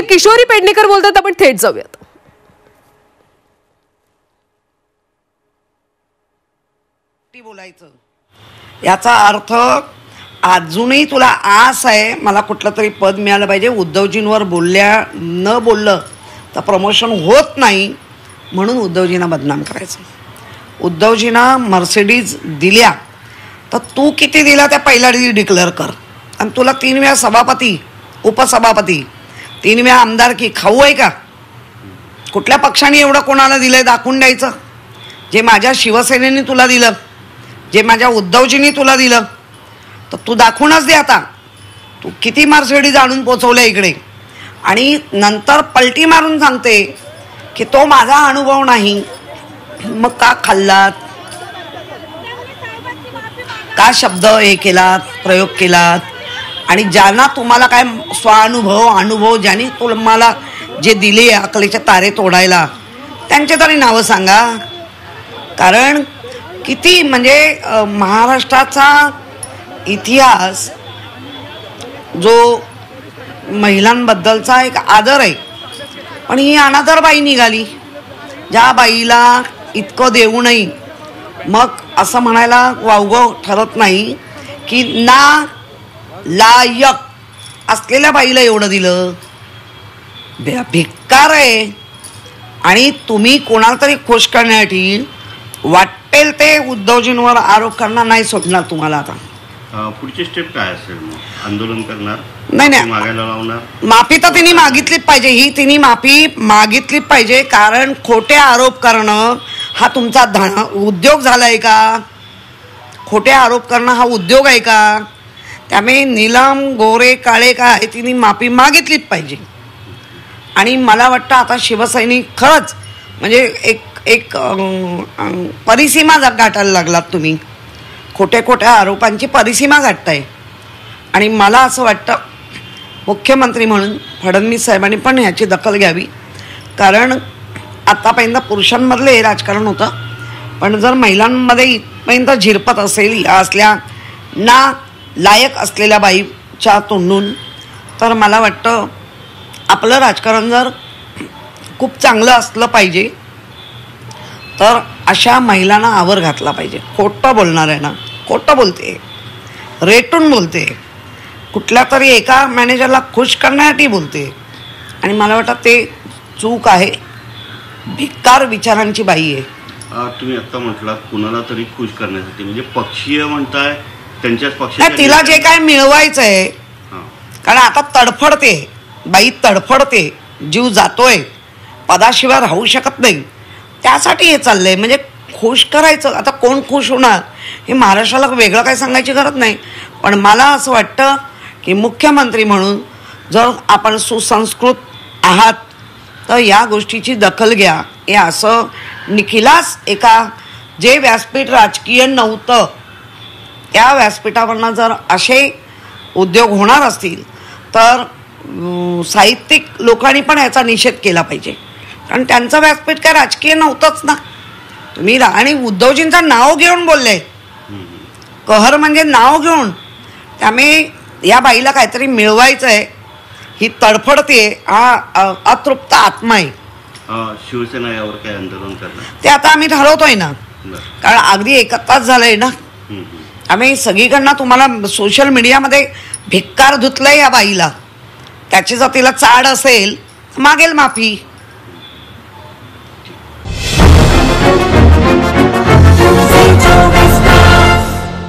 किशोरी पेडणेकर बोलतात, आपण थेट जाऊयात. बोलायचं याचा अर्थ अजूनही तुला आस आहे मला कुठलं तरी पद मिळालं पाहिजे. उद्धवजींवर न बोललं तर प्रमोशन होत नाही म्हणून उद्धवजींना बदनाम करायचं. उद्धवजींना मर्सिडीज दिल्या तर तू किती दिला त्या पहिल्या डिक्लेअर कर. आणि तुला 3 वेळा सभापती, उपसभापती, 3 वेळा आमदारकी खाऊ आहे का? कुठल्या पक्षाने एवढं कोणाला दिलंय दाखवून द्यायचं. जे माझ्या शिवसेनेने तुला दिलं, जे माझ्या उद्धवजींनी तुला दिलं, तर तू दाखवूनच दे. आता तू किती मर्सिडीज आणून पोचवल्या इकडे आणि नंतर पलटी मारून सांगते की तो माझा अनुभव नाही. मग का खाल्लात, का शब्द हे केलात, प्रयोग केलात? आणि ज्यांना तुम्हाला काय अनुभव ज्यांनी तुम्हाला जे दिले अकलेचे तारे तोडायला, त्यांचे तरी नावं सांगा. कारण किती म्हणजे महाराष्ट्राचा इतिहास जो महिलांबद्दलचा एक आदर आहे, पण ही अनादर बाई निघाली. ज्या बाईला इतकं देऊनही मग असं म्हणायला वावगं ठरत नाही की ना लायक असलेल्या बाईला एवढं दिलं. भिक्कार आहे. आणि तुम्ही कोणाला तरी खुश करण्यासाठी वाटेल ते उद्धवजींवर आरोप करणार नाही सोडणार तुम्हाला. आता पुढची स्टेप काय असेल? आंदोलन करणार? नाही, मागायला लावणार? माफी तर तिने मागितलीच पाहिजे. ही तिने माफी मागितलीच पाहिजे. कारण खोटे आरोप करणं हा तुमचा उद्योग झालाय का? खोटे आरोप करणं हा उद्योग आहे का? त्यामुळे नीलम गोरे काळे काय आहे, तिने माफी मागितलीच पाहिजे. आणि मला वाटतं आता शिवसैनिक खरंच म्हणजे एक परिसीमा गाठायला लागलात तुम्ही. खोट्या आरोपांची परिसीमा गाठताय. आणि मला असं वाटतं मुख्यमंत्री म्हणून फडणवीस साहेबांनी पण ह्याची दखल घ्यावी. कारण आतापर्यंत पुरुषांमधलं हे राजकारण होतं, पण जर महिलांमध्ये इथपर्यंत झिरपत असेल असल्या ना लायक असलेल्या बाईच्या तोंडून, तर मला वाटतं आपलं राजकारण जर खूप चांगलं असलं पाहिजे तर अशा महिलांना आवर घातला पाहिजे. खोटं बोलणार आहे ना, खोटं बोलते, रेटून बोलते, कुठल्या तरी एका मॅनेजरला खुश करण्यासाठी बोलते. आणि मला वाटतं ते चूक आहे. भिक्कार विचारांची बाई आहे. तुम्ही आता म्हटलात कुणाला तरी खुश करण्यासाठी, म्हणजे पक्षीय म्हणताय त्यांच्याच पक्षाच्या. तिला जे काय मिळवायचं आहे, कारण आता तडफडते बाई, तडफडते, जीव जातोय, पदाशिवाय राहू शकत नाही, त्यासाठी हे चाललंय. म्हणजे खुश करायचं. आता कोण खुश होणार हे महाराष्ट्राला वेगळं काही सांगायची गरज नाही. पण मला असं वाटतं की मुख्यमंत्री म्हणून जर आपण सुसंस्कृत आहात तर या गोष्टीची दखल घ्या. हे असं निखिलास एका जे व्यासपीठ राजकीय नव्हतं त्या व्यासपीठावरनं जर असे उद्योग होणार असतील तर साहित्यिक लोकांनी पण याचा निषेध केला पाहिजे. कारण त्यांचं व्यासपीठ काय राजकीय नव्हतंच ना. तुम्ही आणि उद्धवजींचं नाव घेऊन बोलले, कहर म्हणजे नाव घेऊन. त्यामुळे या बाईला काहीतरी मिळवायचं आहे, ही तडफडते, हा अतृप्त आत्मा आहे. शिवसेना यावर काय आंदोलन करणार ते आता आम्ही ठरवतोय ना. कारण अगदी 1 तास झालंय ना. आम्ही सगळीकडनं तुम्हाला सोशल मीडियामध्ये भिक्कार धुतलंय या बाईला. त्याची जर तिला चाड असेल मागेल माफी.